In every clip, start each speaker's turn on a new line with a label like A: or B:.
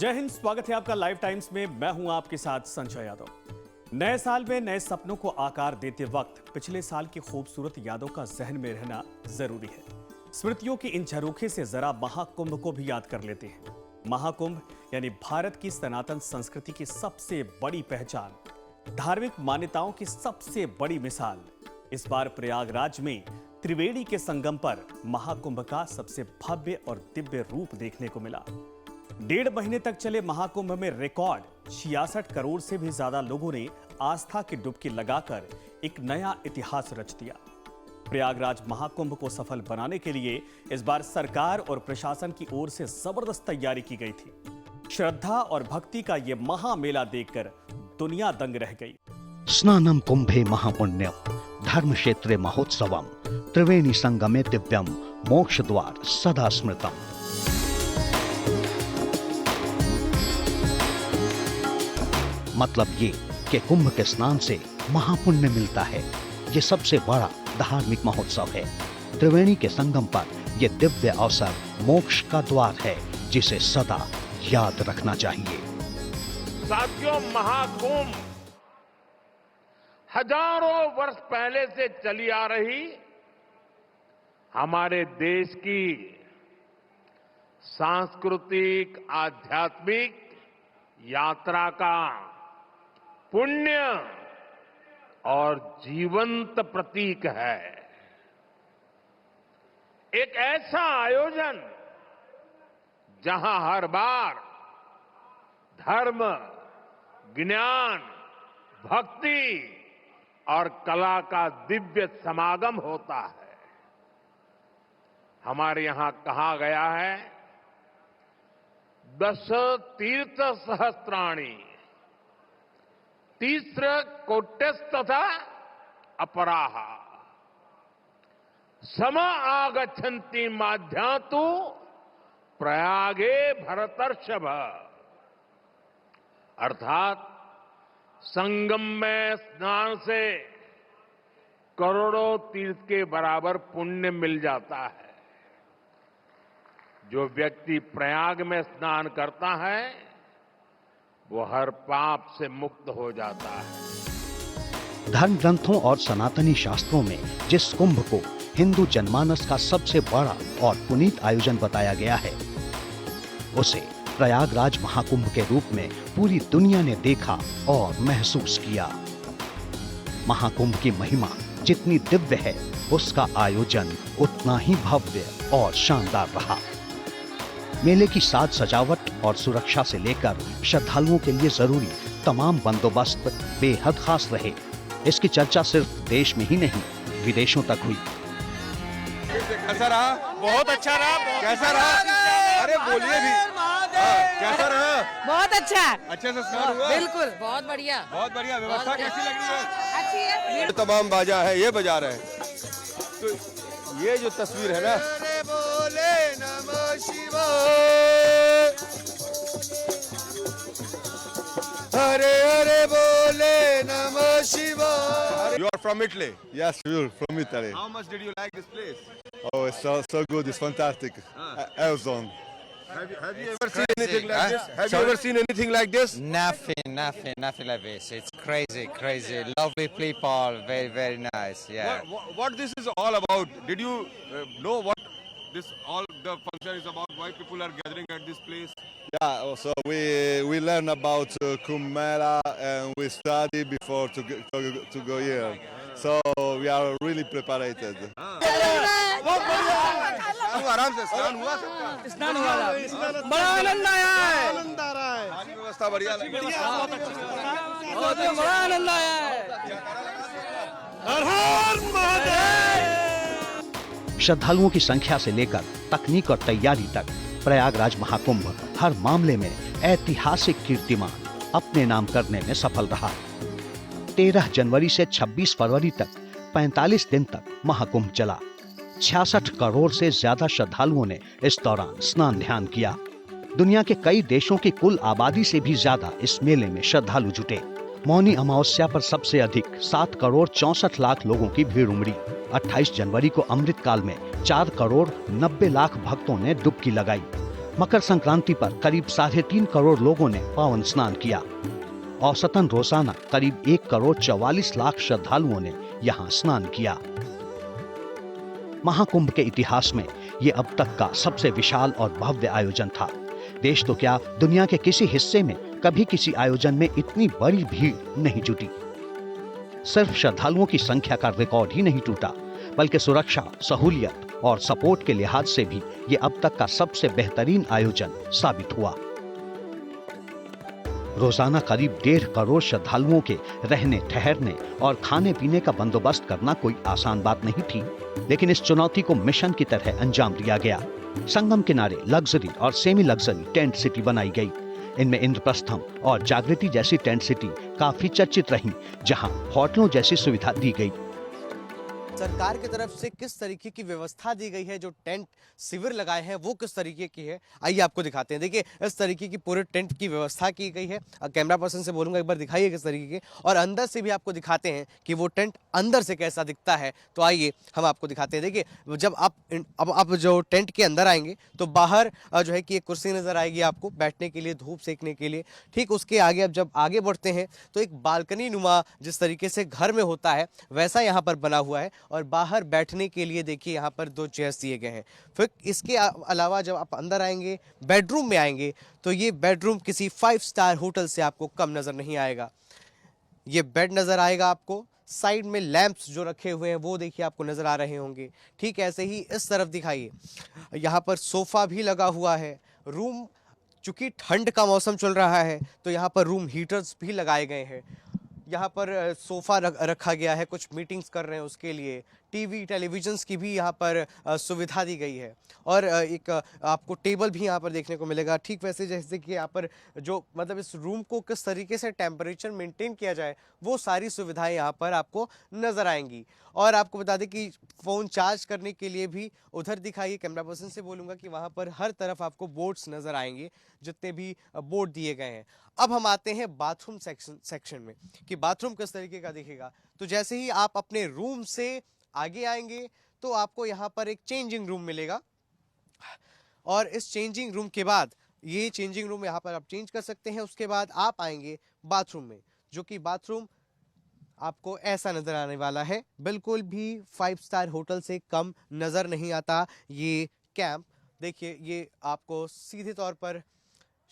A: जय हिंद, स्वागत है आपका लाइव टाइम्स में। मैं हूं आपके साथ संजय यादव। नए साल में नए सपनों को आकार देते वक्त पिछले साल की खूबसूरत यादों का जहन में रहना जरूरी है। स्मृतियों की इन झरोखे से जरा महाकुंभ को भी याद कर लेते हैं। महाकुंभ यानी भारत की सनातन संस्कृति की सबसे बड़ी पहचान, धार्मिक मान्यताओं की सबसे बड़ी मिसाल। इस बार प्रयागराज में त्रिवेणी के संगम पर महाकुंभ का सबसे भव्य और दिव्य रूप देखने को मिला। 1.5 महीने तक चले महाकुंभ में रिकॉर्ड 66 करोड़ से भी ज्यादा लोगों ने आस्था की डुबकी लगाकर एक नया इतिहास रच दिया। प्रयागराज महाकुंभ को सफल बनाने के लिए इस बार सरकार और प्रशासन की ओर से जबरदस्त तैयारी की गई थी। श्रद्धा और भक्ति का ये महामेला देखकर दुनिया दंग रह गई।
B: स्नानम कुंभे महापुण्यम धर्म क्षेत्रे महोत्सवम त्रिवेणी संगमे दिव्यम मोक्ष द्वार सदा स्मृतम। मतलब ये कि कुंभ के स्नान से महापुण्य मिलता है। ये सबसे बड़ा धार्मिक महोत्सव है। त्रिवेणी के संगम पर यह दिव्य अवसर मोक्ष का द्वार है, जिसे सदा याद रखना चाहिए।
C: साथियों, महाकुंभ हजारों वर्ष पहले से चली आ रही हमारे देश की सांस्कृतिक आध्यात्मिक यात्रा का पुण्य और जीवंत प्रतीक है। एक ऐसा आयोजन जहां हर बार धर्म, ज्ञान, भक्ति और कला का दिव्य समागम होता है। हमारे यहां कहा गया है, 10 तीर्थ सहस्त्राणि तीस्र कोट्यस्तथा अपराहा सम आगच्छन्ति माध्यातु प्रयागे भरतर्षभ। अर्थात संगम में स्नान से करोड़ों तीर्थ के बराबर पुण्य मिल जाता है। जो व्यक्ति प्रयाग में स्नान करता है वो हर पाप से मुक्त हो जाता है।
B: धर्म ग्रंथों और सनातनी शास्त्रों में जिस कुंभ को हिंदू जनमानस का सबसे बड़ा और पुनीत आयोजन बताया गया है, उसे प्रयागराज महाकुंभ के रूप में पूरी दुनिया ने देखा और महसूस किया। महाकुंभ की महिमा जितनी दिव्य है, उसका आयोजन उतना ही भव्य और शानदार रहा। मेले की साज सजावट और सुरक्षा से लेकर श्रद्धालुओं के लिए जरूरी तमाम बंदोबस्त बेहद खास रहे। इसकी चर्चा सिर्फ देश में ही नहीं, विदेशों तक हुई।
D: कैसा रहा?
E: बहुत अच्छा रहा।
D: कैसा रहा? अरे बोलिए भी। कैसा रहा?
E: बहुत अच्छा।
D: अच्छे से स्नान हुआ?
E: बिल्कुल, बहुत बढ़िया।
D: बहुत बढ़िया। व्यवस्था कैसी लग रही है?
E: अच्छी है।
D: ये तमाम बाजा है, ये बजा रहे हैं। तो ये जो तस्वीर है ना, बोले नमः शिवाय, हरे हरे बोले नमः शिवाय। You are from Italy?
F: Yes, we're from Italy.
D: How much did you like this place?
F: Oh, it's so good. It's fantastic. Airzone.
D: Have you ever seen anything like this? Have you ever seen anything like this?
G: Nothing like this. It's crazy. Lovely people, very nice. Yeah.
D: What this is all about? Did you know what this all the function is about? Why people are gathering at this place?
F: Yeah. So we learn about Kumbh Mela and we study before to go here. So we are really prepared.
D: आराम से स्नान हुआ सबका?
E: स्नान हुआ, बड़ा आनंद आया है।
D: आनंद आ रहा है। पानी व्यवस्था बढ़िया लगी?
E: बहुत बड़ा आनंद आया है। हर हर महादेव।
B: श्रद्धालुओं की संख्या से लेकर तकनीक और तैयारी तक प्रयागराज महाकुंभ हर मामले में ऐतिहासिक कीर्तिमान अपने नाम करने में सफल रहा। 13 जनवरी से 26 फरवरी तक 45 दिन तक महाकुंभ चला। 66 करोड़ से ज्यादा श्रद्धालुओं ने इस दौरान स्नान ध्यान किया। दुनिया के कई देशों की कुल आबादी से भी ज्यादा इस मेले में श्रद्धालु जुटे। मौनी अमावस्या पर सबसे अधिक 7 करोड़ 64 लाख लोगों की भीड़ उमड़ी। 28 जनवरी को अमृत काल में 4 करोड़ 90 लाख भक्तों ने डुबकी लगाई। मकर संक्रांति पर करीब 3.5 करोड़ लोगों ने पावन स्नान किया। औसतन रोजाना करीब 1,44,00,000 श्रद्धालुओं ने यहाँ स्नान किया। महाकुंभ के इतिहास में ये अब तक का सबसे विशाल और भव्य आयोजन था। देश तो क्या, दुनिया के किसी हिस्से में कभी किसी आयोजन में इतनी बड़ी भीड़ नहीं जुटी। सिर्फ श्रद्धालुओं की संख्या का रिकॉर्ड ही नहीं टूटा, बल्कि सुरक्षा, सहूलियत और सपोर्ट के लिहाज से भी ये अब तक का सबसे बेहतरीन आयोजन साबित हुआ। रोजाना करीब 1.5 करोड़ श्रद्धालुओं के रहने, ठहरने और खाने पीने का बंदोबस्त करना कोई आसान बात नहीं थी, लेकिन इस चुनौती को मिशन की तरह अंजाम दिया गया। संगम किनारे लग्जरी और सेमी लग्जरी टेंट सिटी बनाई गई। इनमें इंद्रप्रस्थम और जागृति जैसी टेंट सिटी काफी चर्चित रहीं, जहां होटलों जैसी सुविधा दी गई।
H: सरकार की तरफ से किस तरीके की व्यवस्था दी गई है, जो टेंट शिविर लगाए हैं वो किस तरीके की है, आइए आपको दिखाते हैं। देखिए इस तरीके की पूरे टेंट की व्यवस्था की गई है। कैमरा पर्सन से बोलूंगा एक बार दिखाइए किस तरीके के, और अंदर से भी आपको दिखाते हैं कि वो टेंट अंदर से कैसा दिखता है। तो आइए हम आपको दिखाते हैं। देखिए जब आप जो टेंट के अंदर आएंगे तो बाहर जो है कि एक कुर्सी नजर आएगी आपको बैठने के लिए, धूप सेकने के लिए। ठीक उसके आगे अब जब आगे बढ़ते हैं तो एक बालकनी नुमा जिस तरीके से घर में होता है वैसा यहाँ पर बना हुआ है, और बाहर बैठने के लिए देखिए यहाँ पर 2 चेयर्स दिए गए हैं। फिर इसके अलावा जब आप अंदर आएंगे, बेडरूम में आएंगे, तो ये बेडरूम किसी 5 स्टार होटल से आपको कम नजर नहीं आएगा। ये बेड नजर आएगा आपको, साइड में लैंप्स जो रखे हुए हैं वो देखिए आपको नजर आ रहे होंगे। ठीक ऐसे ही इस तरफ दिखाइए, यहाँ पर सोफा भी लगा हुआ है। रूम, चूंकि ठंड का मौसम चल रहा है तो यहाँ पर रूम हीटर्स भी लगाए गए हैं। यहाँ पर सोफ़ा रखा गया है, कुछ मीटिंग्स कर रहे हैं उसके लिए। टीवी, टेलीविजन्स की भी यहाँ पर सुविधा दी गई है, और एक आपको टेबल भी यहाँ पर देखने को मिलेगा। ठीक वैसे जैसे कि यहाँ पर जो मतलब इस रूम को किस तरीके से टेम्परेचर मेंटेन किया जाए वो सारी सुविधाएं यहाँ पर आपको नज़र आएंगी। और आपको बता दें कि फ़ोन चार्ज करने के लिए भी उधर दिखाइए, कैमरा पर्सन से बोलूँगा कि वहाँ पर हर तरफ आपको बोर्ड्स नज़र आएंगे, जितने भी बोर्ड दिए गए हैं। अब हम आते हैं बाथरूम सेक्शन में कि बाथरूम किस तरीके का दिखेगा। तो जैसे ही आप अपने रूम से आगे आएंगे तो आपको यहाँ पर एक चेंजिंग रूम मिलेगा, और इस चेंजिंग रूम के बाद ये चेंजिंग रूम यहाँ पर आप चेंज कर सकते हैं। उसके बाद आप आएंगे बाथरूम में, जो कि बाथरूम आपको ऐसा नज़र आने वाला है। बिल्कुल भी 5 स्टार होटल से कम नज़र नहीं आता ये कैंप। देखिए ये आपको सीधे तौर पर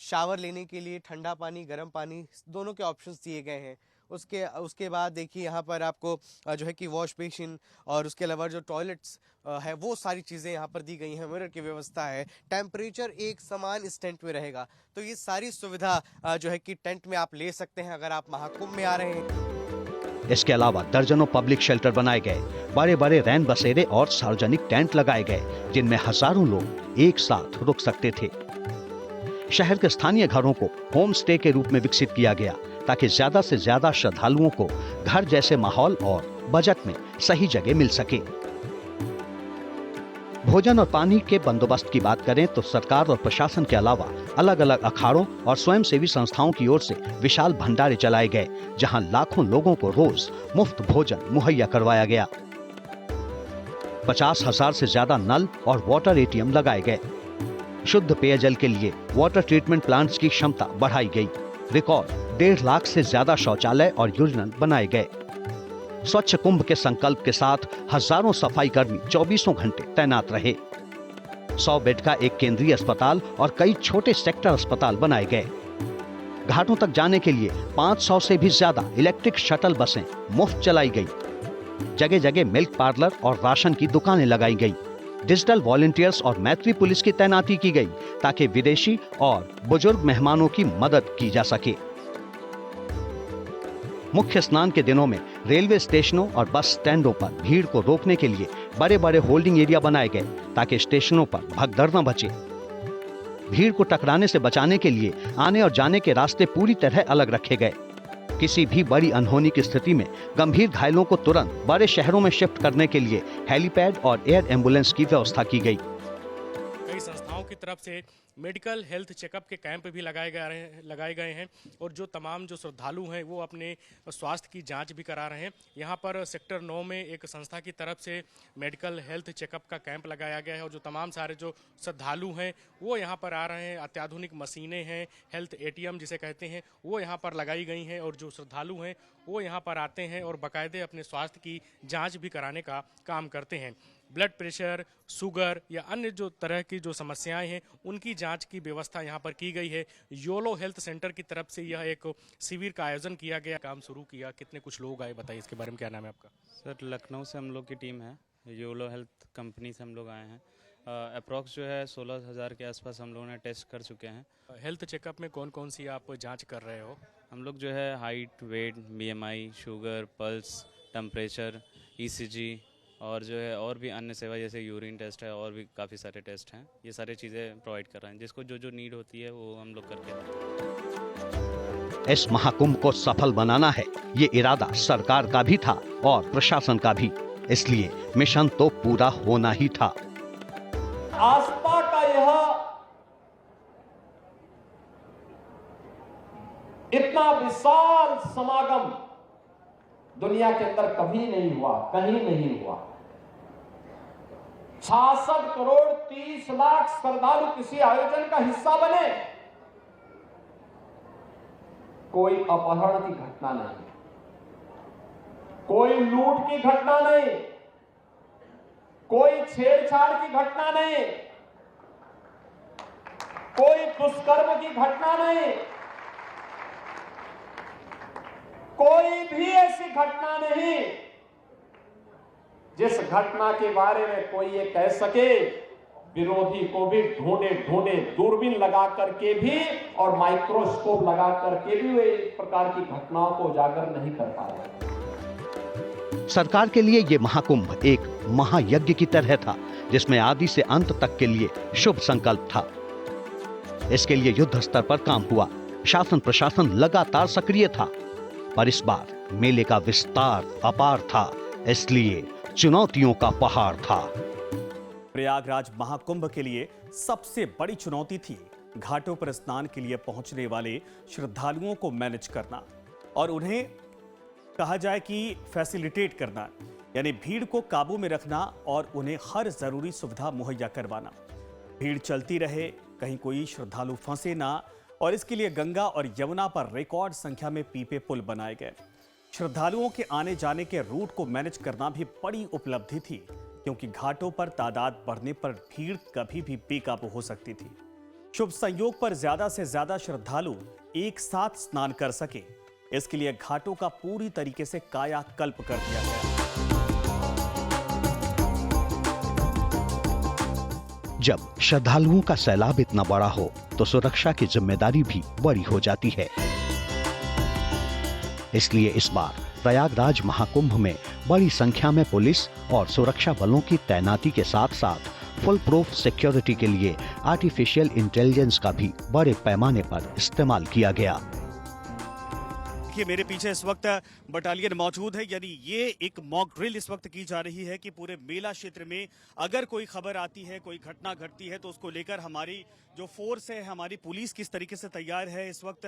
H: शावर लेने के लिए ठंडा पानी, गर्म पानी दोनों के ऑप्शंस दिए गए हैं। उसके बाद देखिए यहाँ पर आपको जो है कि वॉश बेसिन और उसके अलावा जो टॉयलेट्स है वो सारी चीज़ें यहाँ पर दी गई हैं। मिरर की व्यवस्था है, टेम्परेचर एक समान इस टेंट में रहेगा। तो ये सारी सुविधा जो है कि टेंट में आप ले सकते हैं अगर आप महाकुंभ में आ रहे हैं।
B: इसके अलावा दर्जनों पब्लिक शेल्टर बनाए गए, बड़े बड़े रैन बसेरे और सार्वजनिक टेंट लगाए गए, जिनमें हजारों लोग एक साथ रुक सकते थे। शहर के स्थानीय घरों को होम स्टे के रूप में विकसित किया गया, ताकि ज्यादा से ज्यादा श्रद्धालुओं को घर जैसे माहौल और बजट में सही जगह मिल सके। भोजन और पानी के बंदोबस्त की बात करें तो सरकार और प्रशासन के अलावा अलग अलग अखाड़ों और स्वयंसेवी संस्थाओं की ओर से विशाल भंडारे चलाए गए, जहां लाखों लोगों को रोज मुफ्त भोजन मुहैया करवाया गया। 50,000 से ज्यादा नल और वाटर एटीएम लगाए गए। शुद्ध पेयजल के लिए वाटर ट्रीटमेंट प्लांट्स की क्षमता बढ़ाई गई। रिकॉर्ड 1.5 लाख से ज्यादा शौचालय और यूरिनल बनाए गए। स्वच्छ कुंभ के संकल्प के साथ हजारों सफाई कर्मी 24 घंटे तैनात रहे। 100 बेड का एक केंद्रीय अस्पताल और कई छोटे सेक्टर अस्पताल बनाए गए। घाटों तक जाने के लिए 500 से भी ज्यादा इलेक्ट्रिक शटल बसें मुफ्त चलाई गई। जगह जगह मिल्क पार्लर और राशन की दुकानें लगाई गई। डिजिटल वॉलंटियर्स और मैत्री पुलिस की तैनाती की गई, ताकि विदेशी और बुजुर्ग मेहमानों की मदद की जा सके। मुख्य स्नान के दिनों में रेलवे स्टेशनों और बस स्टैंडों पर भीड़ को रोकने के लिए बड़े बड़े होल्डिंग एरिया बनाए गए, ताकि स्टेशनों पर भगदड़ न बचे। भीड़ को टकराने से बचाने के लिए आने और जाने के रास्ते पूरी तरह अलग रखे गए। किसी भी बड़ी अनहोनी की स्थिति में गंभीर घायलों को तुरंत बड़े शहरों में शिफ्ट करने के लिए हेलीपैड और एयर एम्बुलेंस की व्यवस्था की गई।
I: कई संस्थाओं की तरफ से मेडिकल हेल्थ चेकअप के कैंप भी लगाए गए हैं और जो तमाम जो श्रद्धालु हैं वो अपने स्वास्थ्य की जांच भी करा रहे हैं। यहाँ पर सेक्टर 9 में एक संस्था की तरफ से मेडिकल हेल्थ चेकअप का कैंप लगाया गया है और जो तमाम सारे जो श्रद्धालु हैं वो यहाँ पर आ रहे हैं। अत्याधुनिक मशीनें हैं, हेल्थ ATM जिसे कहते हैं, वो यहाँ पर लगाई गई हैं और जो श्रद्धालु हैं वो यहाँ पर आते हैं और बाकायदे अपने स्वास्थ्य की जांच भी कराने का काम करते हैं। ब्लड प्रेशर, शुगर या अन्य जो तरह की जो समस्याएं हैं उनकी जांच की व्यवस्था यहाँ पर की गई है। योलो हेल्थ सेंटर की तरफ से यह एक शिविर का आयोजन किया गया, काम शुरू किया। कितने कुछ लोग आए, बताइए इसके बारे में, क्या नाम है आपका?
J: सर, लखनऊ से हम लोग की टीम है, योलो हेल्थ कंपनी से हम लोग आए हैं। अप्रॉक्स जो है 16,000 के आसपास हम लोगों ने टेस्ट कर चुके हैं।
I: हेल्थ चेकअप में कौन कौन सी आप जांच कर रहे हो?
J: हम लोग जो है height, weight, BMI, sugar, pulse, temperature, ECG और जो है और भी अन्य सेवा जैसे यूरिन टेस्ट है और भी काफ़ी सारे टेस्ट हैं। ये सारी चीज़ें प्रोवाइड कर रहे हैं, जिसको जो जो नीड होती है वो हम लोग करके हैं।
B: इस महाकुंभ को सफल बनाना है, ये इरादा सरकार का भी था और प्रशासन का भी, इसलिए मिशन तो पूरा होना ही था।
K: आस्था का यह इतना विशाल समागम दुनिया के अंदर कभी नहीं हुआ, कहीं नहीं हुआ। 66 करोड़ 30 लाख श्रद्धालु किसी आयोजन का हिस्सा बने। कोई अपहरण की घटना नहीं, कोई लूट की घटना नहीं, कोई छेड़छाड़ की घटना नहीं, कोई दुष्कर्म की घटना नहीं, कोई भी ऐसी घटना नहीं जिस घटना के बारे में कोई ये कह सके। विरोधी को भी ढूंढे ढूंढे दूरबीन लगा करके भी और माइक्रोस्कोप लगा करके भी वे इस प्रकार की घटनाओं को उजागर नहीं कर पा रहे।
B: सरकार के लिए ये महाकुंभ एक महायज्ञ की तरह था, जिसमें आदि से अंत तक के लिए शुभ संकल्प था। इसके लिए युद्ध स्तर पर काम हुआ, शासन प्रशासन लगातार सक्रिय था, पर इस बार मेले का विस्तार अपार था, इसलिए चुनौतियों का पहाड़ था।
A: प्रयागराज महाकुंभ के लिए सबसे बड़ी चुनौती थी घाटों पर स्नान के लिए पहुंचने वाले श्रद्धालुओं को मैनेज करना और उन्हें कहा जाए कि फैसिलिटेट करना, यानी भीड़ को काबू में रखना और उन्हें हर जरूरी सुविधा मुहैया करवाना। भीड़ चलती रहे, कहीं कोई श्रद्धालु फंसे ना, और इसके लिए गंगा और यमुना पर रिकॉर्ड संख्या में पीपे पुल बनाए गए। श्रद्धालुओं के आने जाने के रूट को मैनेज करना भी बड़ी उपलब्धि थी, क्योंकि घाटों पर तादाद बढ़ने पर भीड़ कभी भी बेकाबू हो सकती थी। शुभ संयोग पर ज्यादा से ज्यादा श्रद्धालु एक साथ स्नान कर सके, इसके लिए घाटों का पूरी तरीके से कायाकल्प कर दिया गया।
B: जब श्रद्धालुओं का सैलाब इतना बड़ा हो तो सुरक्षा की जिम्मेदारी भी बड़ी हो जाती है। इसलिए इस बार प्रयागराज महाकुंभ में बड़ी संख्या में पुलिस और सुरक्षा बलों की तैनाती के साथ साथ फुल प्रूफ सिक्योरिटी के लिए आर्टिफिशियल इंटेलिजेंस का भी बड़े पैमाने पर इस्तेमाल किया गया।
A: मेरे पीछे इस वक्त बटालियन मौजूद है, यानी ये एक मॉक ड्रिल इस वक्त की जा रही है कि पूरे मेला क्षेत्र में अगर कोई खबर आती है, कोई घटना घटती है, तो उसको लेकर हमारी जो फोर्स है, हमारी पुलिस किस तरीके से तैयार है। इस वक्त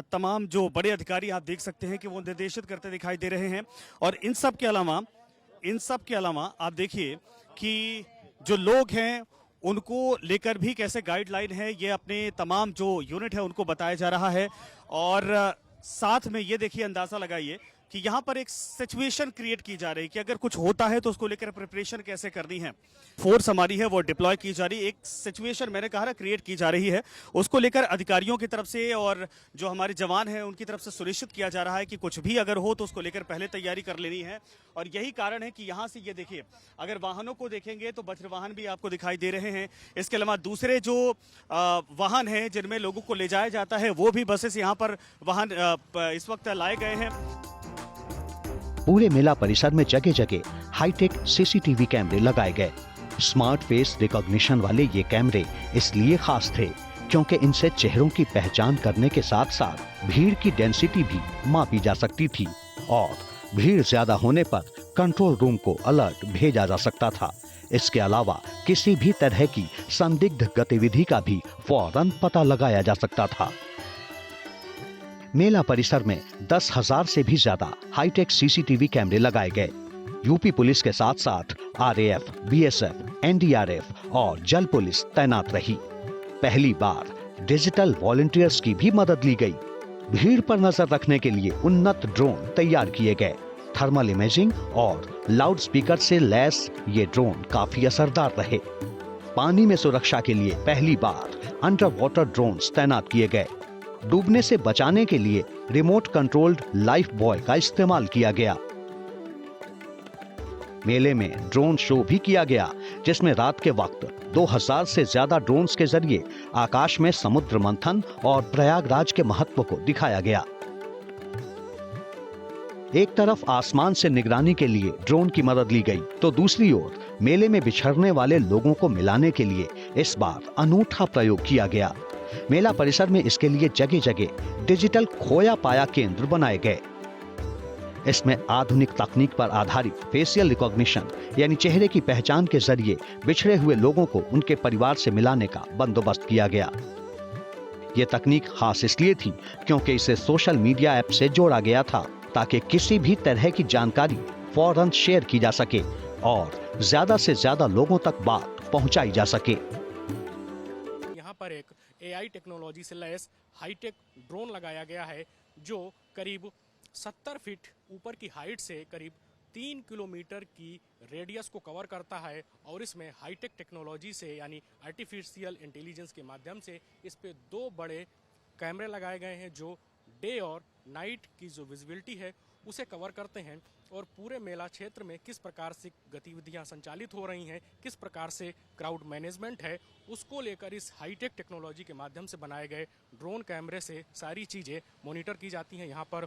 A: तमाम जो बड़े अधिकारी आप देख सकते हैं कि वो निर्देशित करते दिखाई दे रहे हैं। और इन सब के अलावा आप देखिए कि जो लोग हैं उनको लेकर भी कैसे गाइडलाइन है, ये अपने तमाम जो यूनिट है उनको बताया जा रहा है। और साथ में ये देखिए, अंदाजा लगाइए कि यहाँ पर एक सिचुएशन क्रिएट की जा रही है कि अगर कुछ होता है तो उसको लेकर प्रिपरेशन कैसे करनी है। फोर्स हमारी है वो डिप्लॉय की जा रही है, एक सिचुएशन मैंने कहा ना क्रिएट की जा रही है, उसको लेकर अधिकारियों की तरफ से और जो हमारे जवान हैं उनकी तरफ से सुनिश्चित किया जा रहा है कि कुछ भी अगर हो तो उसको लेकर पहले तैयारी कर लेनी है। और यही कारण है कि यहाँ से ये देखिए, अगर वाहनों को देखेंगे तो वज्र वाहन भी आपको दिखाई दे रहे हैं। इसके अलावा दूसरे जो वाहन हैं जिनमें लोगों को ले जाया जाता है वो भी बसेस यहाँ पर वाहन इस वक्त लाए गए हैं।
B: पूरे मेला परिसर में जगह जगह हाईटेक CCTV कैमरे लगाए गए। स्मार्ट फेस रिकॉग्निशन वाले ये कैमरे इसलिए खास थे क्योंकि इनसे चेहरों की पहचान करने के साथ साथ भीड़ की डेंसिटी भी मापी जा सकती थी और भीड़ ज्यादा होने पर कंट्रोल रूम को अलर्ट भेजा जा सकता था। इसके अलावा किसी भी तरह की संदिग्ध गतिविधि का भी फौरन पता लगाया जा सकता था। मेला परिसर में 10,000 से भी ज्यादा हाईटेक सीसीटीवी कैमरे लगाए गए। यूपी पुलिस के साथ साथ आरएएफ, बीएसएफ, एनडीआरएफ और जल पुलिस तैनात रही। पहली बार डिजिटल वॉलंटियर्स की भी मदद ली गई। भीड़ पर नजर रखने के लिए उन्नत ड्रोन तैयार किए गए। थर्मल इमेजिंग और लाउड स्पीकर से लैस ये ड्रोन काफी असरदार रहे। पानी में सुरक्षा के लिए पहली बार अंडर वाटर ड्रोन्स तैनात किए गए। डूबने से बचाने के लिए रिमोट कंट्रोल्ड लाइफ बॉय का इस्तेमाल किया गया। मेले में ड्रोन शो भी किया गया, जिसमें रात के वक्त 2000 से ज्यादा ड्रोन्स के जरिए आकाश में समुद्र मंथन और प्रयागराज के महत्व को दिखाया गया। एक तरफ आसमान से निगरानी के लिए ड्रोन की मदद ली गई, तो दूसरी ओर मेले में बिछड़ने वाले लोगों को मिलाने के लिए इस बार अनूठा प्रयोग किया गया। मेला परिसर में इसके लिए जगह जगह डिजिटल खोया पाया केंद्र बनाए गए। इसमें आधुनिक तकनीक पर आधारित फेशियल रिकॉग्निशन यानी चेहरे की पहचान के जरिए बिछड़े हुए लोगों को उनके परिवार से मिलाने का बंदोबस्त किया गया। यह तकनीक खास इसलिए थी क्योंकि इसे सोशल मीडिया ऐप से जोड़ा गया था, ताकि किसी भी तरह की जानकारी फौरन शेयर की जा सके और ज्यादा से ज्यादा लोगों तक बात पहुंचाई जा सके।
I: यहाँ पर एक एआई टेक्नोलॉजी से लैस हाईटेक ड्रोन लगाया गया है, जो करीब 70 फीट ऊपर की हाइट से करीब 3 किलोमीटर की रेडियस को कवर करता है। और इसमें हाईटेक टेक्नोलॉजी से यानी आर्टिफिशियल इंटेलिजेंस के माध्यम से इस पे 2 बड़े कैमरे लगाए गए हैं, जो डे और नाइट की जो विजिबिलिटी है उसे कवर करते हैं। और पूरे मेला क्षेत्र में किस प्रकार से गतिविधियां संचालित हो रही हैं, किस प्रकार से क्राउड मैनेजमेंट है, उसको लेकर इस हाईटेक टेक्नोलॉजी के माध्यम से बनाए गए ड्रोन कैमरे से सारी चीज़ें मॉनिटर की जाती हैं। यहाँ पर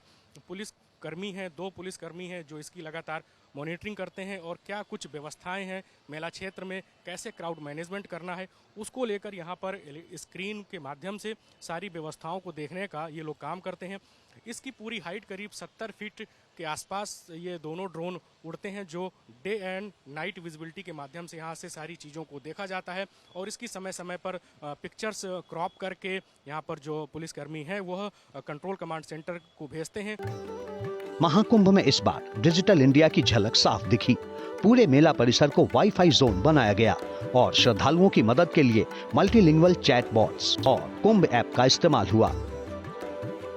I: पुलिस कर्मी हैं, 2 पुलिसकर्मी हैं जो इसकी लगातार मॉनिटरिंग करते हैं, और क्या कुछ व्यवस्थाएं हैं मेला क्षेत्र में, कैसे क्राउड मैनेजमेंट करना है, उसको लेकर यहाँ पर स्क्रीन के माध्यम से सारी व्यवस्थाओं को देखने का ये लोग काम करते हैं। इसकी पूरी हाइट करीब 70 फीट के आसपास ये दोनों ड्रोन उड़ते हैं, जो डे एंड नाइट विजिबिलिटी के माध्यम से यहाँ से सारी चीज़ों को देखा जाता है। और इसकी समय समय पर पिक्चर्स क्रॉप करके यहाँ पर जो पुलिसकर्मी हैं वह कंट्रोल कमांड सेंटर को भेजते हैं।
B: महाकुंभ में इस बार डिजिटल इंडिया की झलक साफ दिखी। पूरे मेला परिसर को वाईफाई जोन बनाया गया और श्रद्धालुओं की मदद के लिए मल्टीलिंगुअल चैट बॉट्स और कुंभ ऐप का इस्तेमाल हुआ।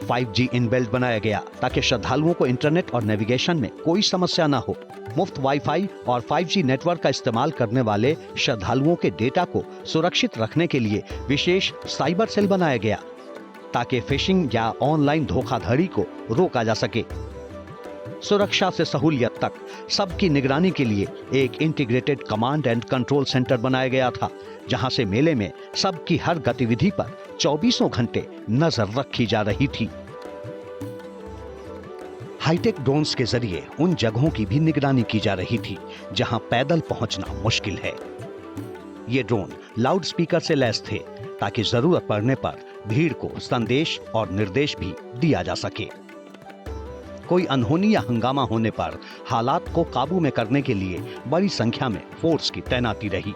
B: 5G इनबिल्ट बनाया गया ताकि श्रद्धालुओं को इंटरनेट और नेविगेशन में कोई समस्या न हो। मुफ्त वाईफाई और 5G नेटवर्क का इस्तेमाल करने वाले श्रद्धालुओं के डेटा को सुरक्षित रखने के लिए विशेष साइबर सेल बनाया गया, ताकि फिशिंग या ऑनलाइन धोखाधड़ी को रोका जा सके। सुरक्षा से सहूलियत तक सबकी निगरानी के लिए एक integrated command and control centre बनाया गया था, जहां से मेले में सबकी हर गतिविधि पर 24 घंटे नजर रखी जा रही थी। हाईटेक ड्रोन्स के जरिए उन जगहों की भी निगरानी की जा रही थी जहां पैदल पहुंचना मुश्किल है। ये ड्रोन लाउड स्पीकर से लैस थे, ताकि जरूरत पड़ने पर भीड़ को संदेश और निर्देश भी दिया जा सके। कोई अनहोनी या हंगामा होने पर हालात को काबू में करने के लिए बड़ी संख्या में फोर्स की तैनाती रही।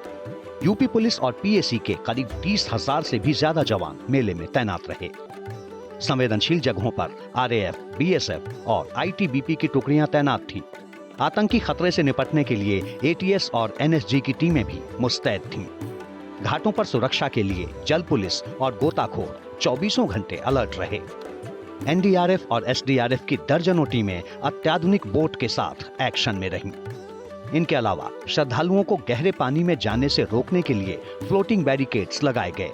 B: यूपी पुलिस और पीएसी के करीब 30,000 से भी ज्यादा जवान मेले में तैनात रहे। संवेदनशील जगहों पर आरएएफ, बीएसएफ और आईटीबीपी की टुकड़ियां तैनात थीं। आतंकी खतरे से निपटने के लिए एटीएस और एनएसजी की टीमें भी मुस्तैद थीं। घाटों पर सुरक्षा के लिए जल पुलिस और गोताखोर 24 घंटे अलर्ट रहे। एनडीआरएफ और एसडीआरएफ की दर्जनों टीमें अत्याधुनिक बोट के साथ एक्शन में रहीं। इनके अलावा श्रद्धालुओं को गहरे पानी में जाने से रोकने के लिए फ्लोटिंग बैरिकेड्स लगाए गए।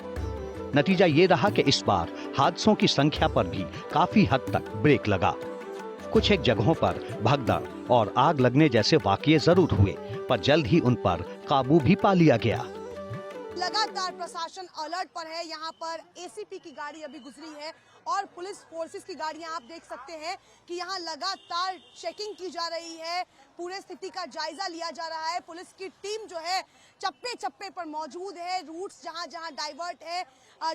B: नतीजा ये रहा कि इस बार हादसों की संख्या पर भी काफी हद तक ब्रेक लगा। कुछ एक जगहों पर भगदड़ और आग लगने जैसे वाकये जरूर हुए, पर जल्द ही उन पर काबू भी पा लिया गया।
L: लगातार प्रशासन अलर्ट पर है। यहाँ पर एसीपी की गाड़ी अभी गुजरी है और पुलिस फोर्सेस की गाड़ियां आप देख सकते हैं कि यहाँ लगातार चेकिंग की जा रही है, पूरे स्थिति का जायजा लिया जा रहा है। पुलिस की टीम जो है चप्पे चप्पे पर मौजूद है। रूट्स जहां जहां डाइवर्ट है,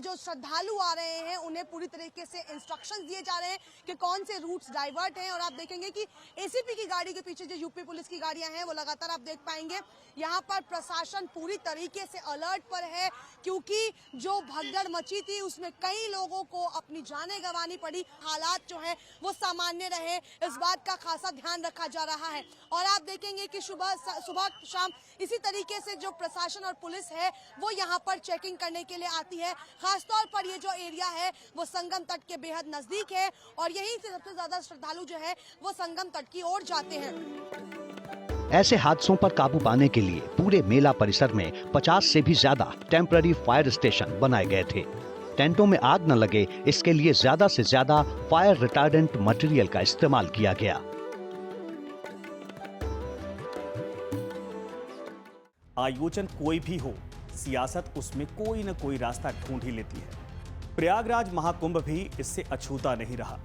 L: जो श्रद्धालु आ रहे हैं उन्हें पूरी तरीके से इंस्ट्रक्शंस दिए जा रहे हैं कि कौन से रूट्स डाइवर्ट हैं। और आप देखेंगे कि एसीपी की गाड़ी के पीछे जो यूपी पुलिस की गाड़ियां हैं वो लगातार आप देख पाएंगे। यहाँ पर प्रशासन पूरी तरीके से अलर्ट पर है, क्योंकि जो भगदड़ मची थी उसमें कई लोगों को अपनी जानें गंवानी पड़ी। हालात जो है वो सामान्य रहे, इस बात का खासा ध्यान रखा जा रहा है। और आप देखेंगे कि सुबह शाम इसी तरीके से जो प्रशासन और पुलिस है वो यहाँ पर चेकिंग करने के लिए आती है। खासतौर पर ये जो एरिया है वो संगम तट के बेहद नजदीक है और यहीं से सबसे ज्यादा श्रद्धालु जो है वो संगम तट की ओर जाते हैं।
B: ऐसे हादसों पर काबू पाने के लिए पूरे मेला परिसर में 50 से भी ज्यादा टेम्पररी फायर स्टेशन बनाए गए थे। टेंटों में आग न लगे, इसके लिए ज्यादा से ज्यादा फायर रिटार्डेंट मटेरियल का इस्तेमाल किया गया।
A: आयोजन कोई भी हो, सियासत उसमें कोई न कोई रास्ता ढूंढ ही लेती है। प्रयागराज महाकुंभ भी इससे अछूता नहीं रहा।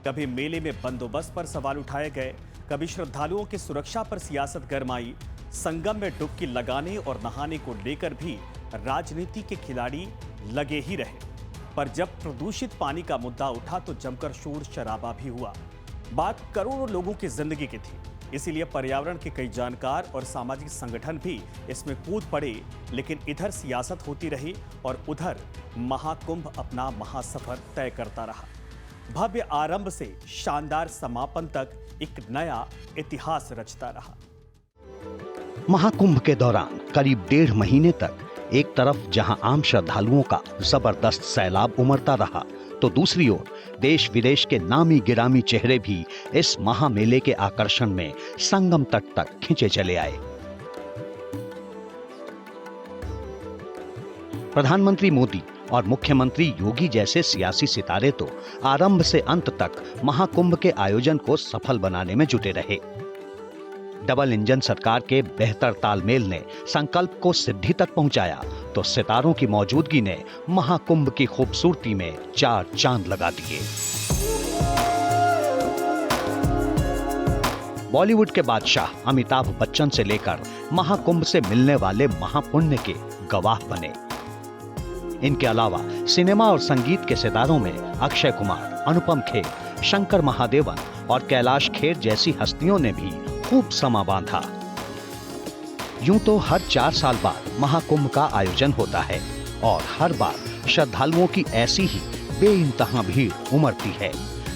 A: कभी मेले में बंदोबस्त पर सवाल उठाए गए, कभी श्रद्धालुओं की सुरक्षा पर सियासत गरमाई। संगम में डुबकी लगाने और नहाने को लेकर भी राजनीति के खिलाड़ी लगे ही रहे। पर जब प्रदूषित पानी का मुद्दा उठा तो जमकर शोर शराबा भी हुआ। बात करोड़ों लोगों की जिंदगी की थी, इसीलिए पर्यावरण के कई जानकार और सामाजिक संगठन भी इसमें कूद पड़े। लेकिन इधर सियासत होती रही और उधर महाकुंभ अपना महासफर तय करता रहा। भव्य आरंभ से शानदार समापन तक एक नया इतिहास रचता रहा।
B: महाकुंभ के दौरान करीब 1.5 महीने तक एक तरफ जहां आम श्रद्धालुओं का जबरदस्त सैलाब उमड़ता रहा, तो दूसरी ओर देश विदेश के नामी गिरामी चेहरे भी इस महामेले के आकर्षण में संगम तट तक खिंचे चले आए। प्रधानमंत्री मोदी और मुख्यमंत्री योगी जैसे सियासी सितारे तो आरंभ से अंत तक महाकुंभ के आयोजन को सफल बनाने में जुटे रहे। डबल इंजन सरकार के बेहतर तालमेल ने संकल्प को सिद्धि तक पहुंचाया, तो सितारों की मौजूदगी ने महाकुंभ की खूबसूरती में 4 चांद लगा दिए। बॉलीवुड के बादशाह अमिताभ बच्चन से लेकर महाकुंभ से मिलने वाले महापुण्य के गवाह बने। इनके अलावा सिनेमा और संगीत के सितारों में अक्षय कुमार, अनुपम खेर, शंकर महादेवन और कैलाश खेर जैसी हस्तियों ने भी खूब समा बांधा। यूं तो हर 4 साल बाद महाकुंभ का आयोजन होता है और हर बार श्रद्धालुओं की ऐसी ही बेइंतहा भीड़ उमड़ती है,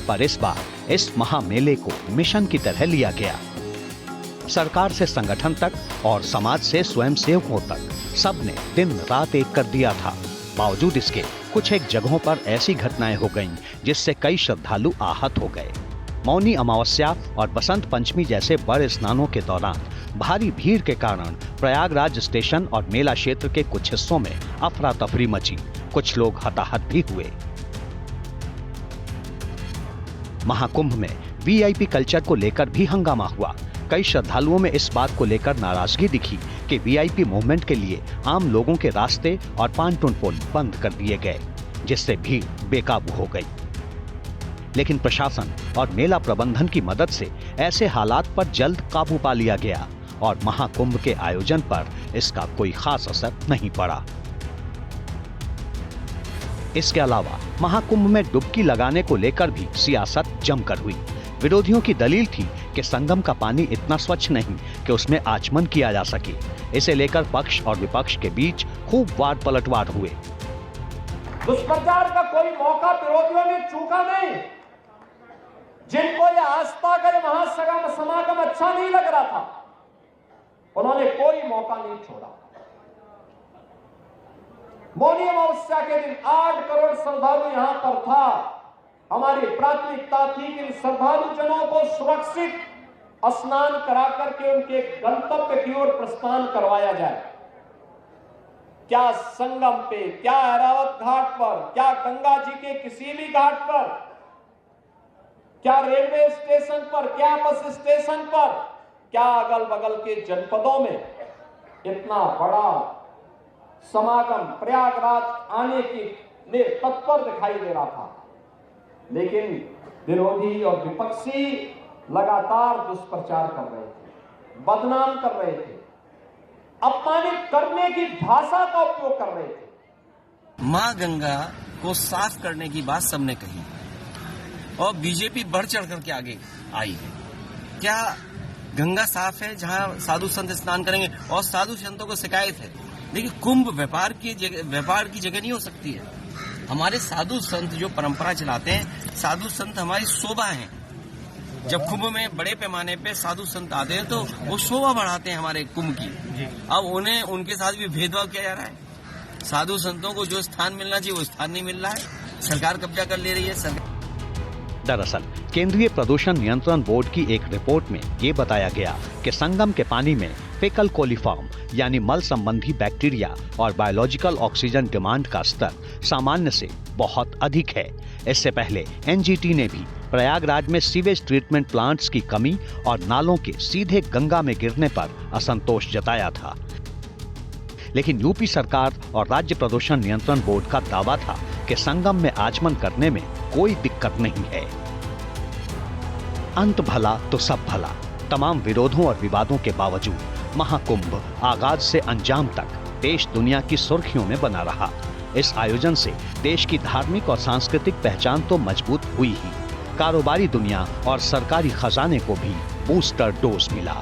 B: पर इस बार इस महामेले को मिशन की तरह लिया गया। सरकार से संगठन तक और समाज से स्वयंसेवकों तक सबने दिन रात एक कर दिया था। बावजूद इसके कुछ एक जगहों पर ऐसी घटनाएं हो गईं जिससे कई श्रद्धालु आहत हो गए। मौनी अमावस्या और बसंत पंचमी जैसे बड़े स्नानों के दौरान भारी भीड़ के कारण प्रयागराज स्टेशन और मेला क्षेत्र के कुछ हिस्सों में अफरा तफरी मची, कुछ लोग हताहत भी हुए। महाकुंभ में वीआईपी कल्चर को लेकर भी हंगामा हुआ। कई श्रद्धालुओं में इस बात को लेकर नाराजगी दिखी कि वीआईपी मूवमेंट के लिए आम लोगों के रास्ते और पांटून पुल बंद कर दिए गए, जिससे भीड़ बेकाबू हो गई। लेकिन प्रशासन और मेला प्रबंधन की मदद से ऐसे हालात पर जल्द काबू पा लिया गया और महाकुंभ के आयोजन पर इसका कोई खास असर नहीं पड़ा। इसके अलावा महाकुंभ में डुबकी लगाने को लेकर भी सियासत जमकर हुई। विरोधियों की दलील थी कि संगम का पानी इतना स्वच्छ नहीं कि उसमें आचमन किया जा सके। इसे लेकर पक्ष और विपक्ष के बीच खूब वार पलटवार हुए।
K: दुष्प्रचार का कोई मौका विरोधियों ने चूका नहीं। जिनको ये आस्था का महासमागम अच्छा नहीं लग रहा था, उन्होंने कोई मौका नहीं छोड़ा। मौनी अमावस्या के दिन 8 करोड़ श्रद्धालु यहां पर था। हमारी प्राथमिकता थी कि इन श्रद्धालु जनों को सुरक्षित स्नान करा करके उनके गंतव्य की ओर प्रस्थान करवाया जाए। क्या संगम पे, क्या ऐरावत घाट पर, क्या गंगा जी के किसी भी घाट पर, क्या रेलवे स्टेशन पर, क्या बस स्टेशन पर, क्या अगल बगल के जनपदों में इतना बड़ा समागम प्रयागराज आने की ने तत्पर दिखाई दे रहा था, लेकिन विरोधी और विपक्षी लगातार दुष्प्रचार कर रहे थे, बदनाम कर रहे थे, अपमानित करने की भाषा का उपयोग कर रहे थे।
M: मां गंगा को साफ करने की बात सबने कही और बीजेपी बढ़ चढ़ करके आगे आई है। क्या गंगा साफ है जहां साधु संत स्नान करेंगे? और साधु संतों को शिकायत है, देखिए कुंभ व्यापार की जगह नहीं हो सकती है। हमारे साधु संत जो परंपरा चलाते हैं, साधु संत हमारी शोभा है। जब कुंभ में बड़े पैमाने पे साधु संत आते हैं तो वो शोभा बढ़ाते हैं हमारे कुंभ की। अब उन्हें उनके साथ भी भेदभाव किया जा रहा है। साधु संतों को जो स्थान मिलना चाहिए वो स्थान नहीं मिल रहा है, सरकार कब्जा कर ले रही है।
B: दरअसल केंद्रीय प्रदूषण नियंत्रण बोर्ड की एक रिपोर्ट में ये बताया गया कि संगम के पानी में फेकल कोलीफॉर्म यानी मल संबंधी बैक्टीरिया और बायोलॉजिकल ऑक्सीजन डिमांड का स्तर सामान्य से बहुत अधिक है। इससे पहले एनजीटी ने भी प्रयागराज में सीवेज ट्रीटमेंट प्लांट्स की कमी और नालों के सीधे गंगा में गिरने पर असंतोष जताया था। लेकिन यूपी सरकार और राज्य प्रदूषण नियंत्रण बोर्ड का दावा था कि संगम में आचमन करने में कोई दिक्कत नहीं है। अंत भला तो सब भला। तमाम विरोधों और विवादों के बावजूद महाकुंभ आगाज से अंजाम तक देश दुनिया की सुर्खियों में बना रहा। इस आयोजन से देश की धार्मिक और सांस्कृतिक पहचान तो मजबूत हुई ही, कारोबारी दुनिया और सरकारी खजाने को भी बूस्टर डोज मिला।